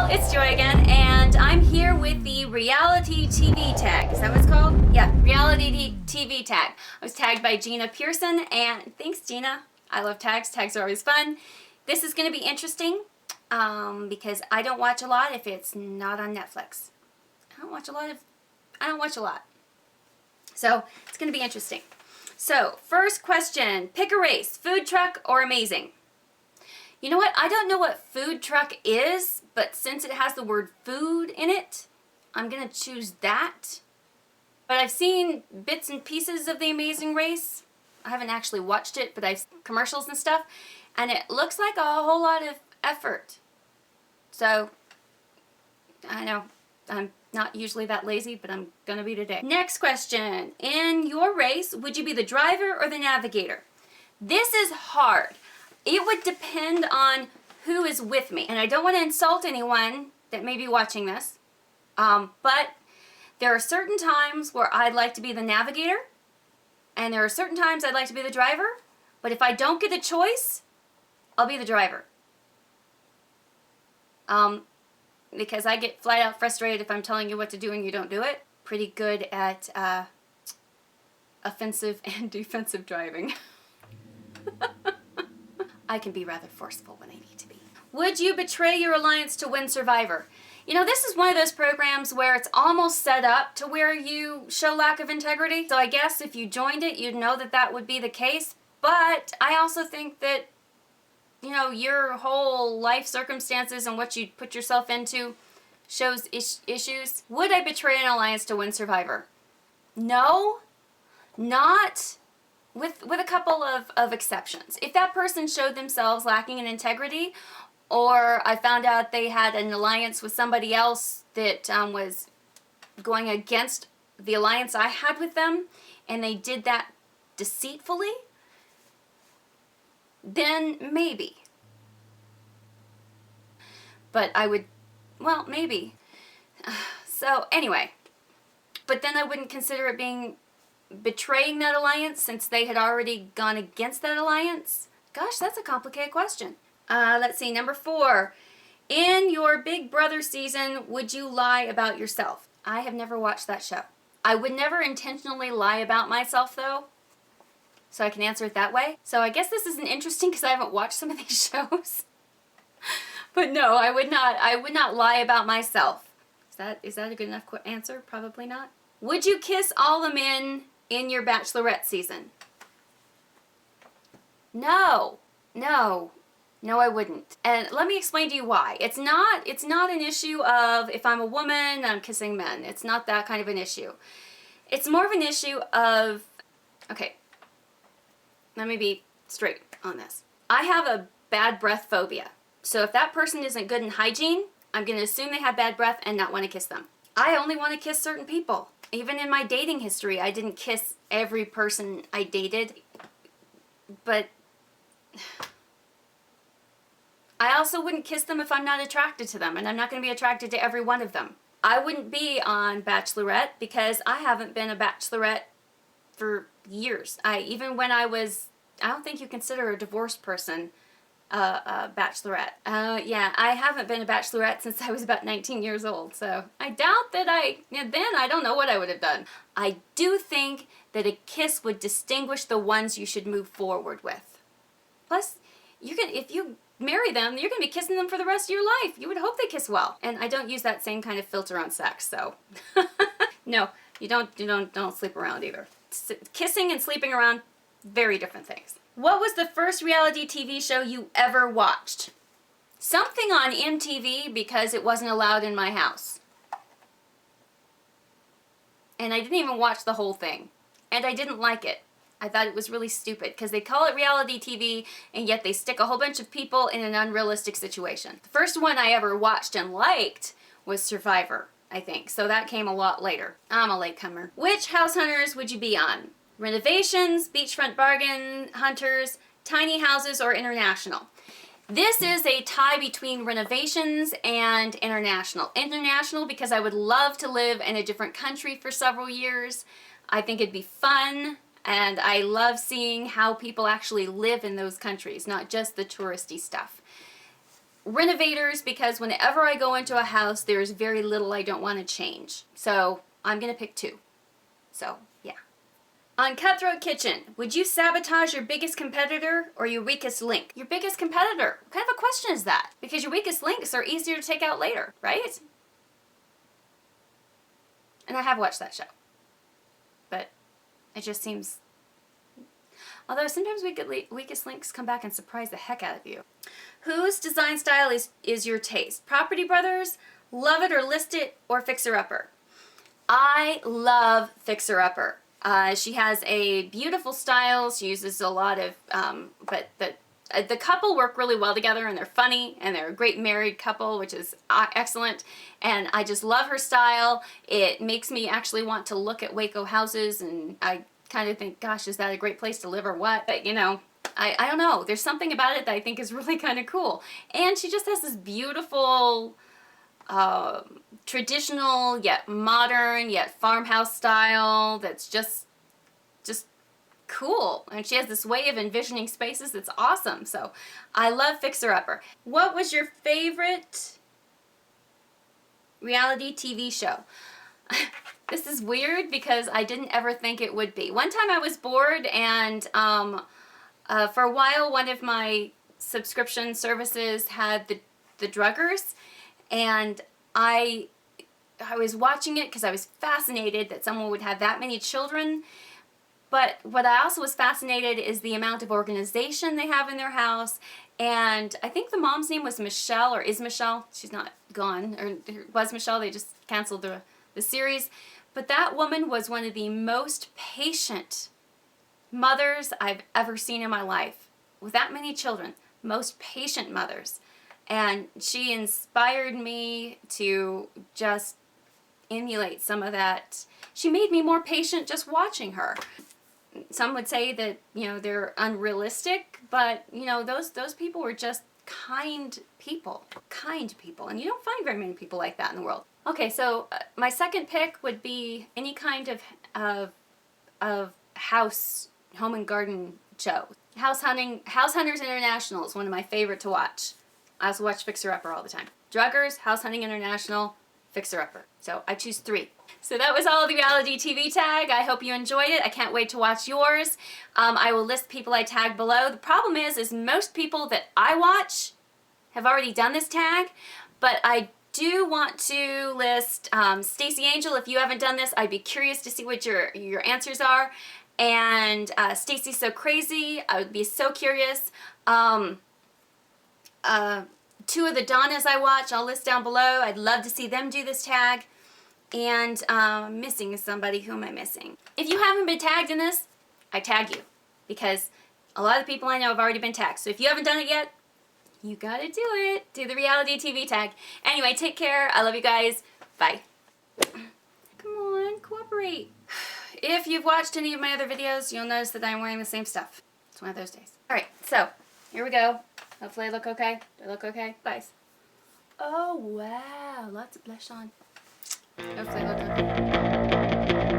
y'all, it's Joy again, and I'm here with the reality TV tag. Is that what it's called? Yeah, reality TV tag. I was tagged by Gina Pearson, and thanks, Gina. I love tags. Tags are always fun. This is going to be interesting because I don't watch a lot if it's not on Netflix. I don't watch a lot. So it's going to be interesting. So first question: pick a race, food truck or amazing. You know what? I don't know what food truck is, but since it has the word food in it, I'm going to choose that. But I've seen bits and pieces of The Amazing Race. I haven't actually watched it, but I've seen commercials and stuff, and it looks like a whole lot of effort. So, I know, I'm not usually that lazy, but I'm going to be today. Next question. In your race, would you be the driver or the navigator? This is hard. It would depend on who is with me. And I don't want to insult anyone that may be watching this. But there are certain times where I'd like to be the navigator. And there are certain times I'd like to be the driver. But if I don't get a choice, I'll be the driver. Because I get flat out frustrated if I'm telling you what to do and you don't do it. Pretty good at offensive and defensive driving. I can be rather forceful when I need to be. Would you betray your alliance to win Survivor? You know, this is one of those programs where it's almost set up to where you show lack of integrity. So I guess if you joined it, you'd know that that would be the case. But I also think that, you know, your whole life circumstances and what you put yourself into shows issues. Would I betray an alliance to win Survivor? No, not with a couple of exceptions. If that person showed themselves lacking in integrity, or I found out they had an alliance with somebody else that was going against the alliance I had with them, and they did that deceitfully, then maybe. But I would, well, maybe. So anyway, but then I wouldn't consider it being betraying that alliance since they had already gone against that alliance. Gosh, that's a complicated question. Let's see, number 4. In your Big Brother season, would you lie about yourself? I have never watched that show. I would never intentionally lie about myself, though, so I can answer it that way. So I guess this isn't interesting because I haven't watched some of these shows. But no, I would not lie about myself. Is that a good enough answer? Probably not. Would you kiss all the men in your Bachelorette season? No, I wouldn't. And let me explain to you why. It's not an issue of if I'm a woman, I'm kissing men. It's not that kind of an issue. It's more of an issue of, okay, let me be straight on this. I have a bad breath phobia. So if that person isn't good in hygiene, I'm going to assume they have bad breath and not want to kiss them. I only want to kiss certain people. Even in my dating history, I didn't kiss every person I dated. But I also wouldn't kiss them if I'm not attracted to them, and I'm not going to be attracted to every one of them. I wouldn't be on Bachelorette because I haven't been a Bachelorette for years. Even when I don't think you consider a divorced person a Bachelorette. Yeah, I haven't been a Bachelorette since I was about 19 years old, so I doubt that then I don't know what I would have done. I do think that a kiss would distinguish the ones you should move forward with. Plus, if you marry them, you're going to be kissing them for the rest of your life. You would hope they kiss well. And I don't use that same kind of filter on sex, so. No, you don't sleep around either. Kissing and sleeping around, very different things. What was the first reality TV show you ever watched? Something on MTV because it wasn't allowed in my house. And I didn't even watch the whole thing. And I didn't like it. I thought it was really stupid because they call it reality TV and yet they stick a whole bunch of people in an unrealistic situation. The first one I ever watched and liked was Survivor, I think. So that came a lot later. I'm a latecomer. Which House Hunters would you be on? Renovations, Beachfront Bargain Hunters, Tiny Houses, or International? This is a tie between Renovations and International. International because I would love to live in a different country for several years. I think it'd be fun, and I love seeing how people actually live in those countries, not just the touristy stuff. Renovators, because whenever I go into a house, there's very little I don't want to change. So I'm going to pick 2. So, yeah. On Cutthroat Kitchen, would you sabotage your biggest competitor or your weakest link? Your biggest competitor. What kind of a question is that? Because your weakest links are easier to take out later, right? And I have watched that show. But it just seems... Although sometimes weakest links come back and surprise the heck out of you. Whose design style is your taste? Property Brothers, Love It or List It, or Fixer Upper? I love Fixer Upper. She has a beautiful style. She uses a lot of, but the couple work really well together, and they're funny, and they're a great married couple, which is excellent. And I just love her style. It makes me actually want to look at Waco houses, and I kind of think, gosh, is that a great place to live or what? But, you know, I don't know. There's something about it that I think is really kind of cool. And she just has this beautiful... traditional yet modern yet farmhouse style that's just cool, and she has this way of envisioning spaces that's awesome. So I love Fixer Upper. What was your favorite reality TV show? This is weird because I didn't ever think it would be. One time I was bored, and for a while one of my subscription services had the Druggers. And I was watching it because I was fascinated that someone would have that many children. But what I also was fascinated is the amount of organization they have in their house. And I think the mom's name was Michelle, or is Michelle. She's not gone, or was Michelle. They just canceled the series. But that woman was one of the most patient mothers I've ever seen in my life. With that many children, most patient mothers. And she inspired me to just emulate some of that. She made me more patient just watching her. Some would say that, you know, they're unrealistic, but, you know, those people were just kind people. Kind people. And you don't find very many people like that in the world. Okay, so my second pick would be any kind of house, home and garden show. House Hunters International is one of my favorite to watch. I also watch Fixer Upper all the time. Druggers, House Hunting International, Fixer Upper. So I choose 3. So that was all the reality TV tag. I hope you enjoyed it. I can't wait to watch yours. I will list people I tagged below. The problem is most people that I watch have already done this tag, but I do want to list Stacy Angel. If you haven't done this, I'd be curious to see what your answers are. And Staceysocrazy, I would be so curious. 2 of the Donnas I watch, I'll list down below. I'd love to see them do this tag. And missing somebody. Who am I missing? If you haven't been tagged in this, I tag you. Because a lot of people I know have already been tagged. So if you haven't done it yet, you gotta do it. Do the reality TV tag. Anyway, take care. I love you guys. Bye. Come on, cooperate. If you've watched any of my other videos, you'll notice that I'm wearing the same stuff. It's one of those days. Alright, so here we go. Hopefully I look okay. Do I look okay? Guys. Oh, wow. Lots of blush on. Hopefully I look okay.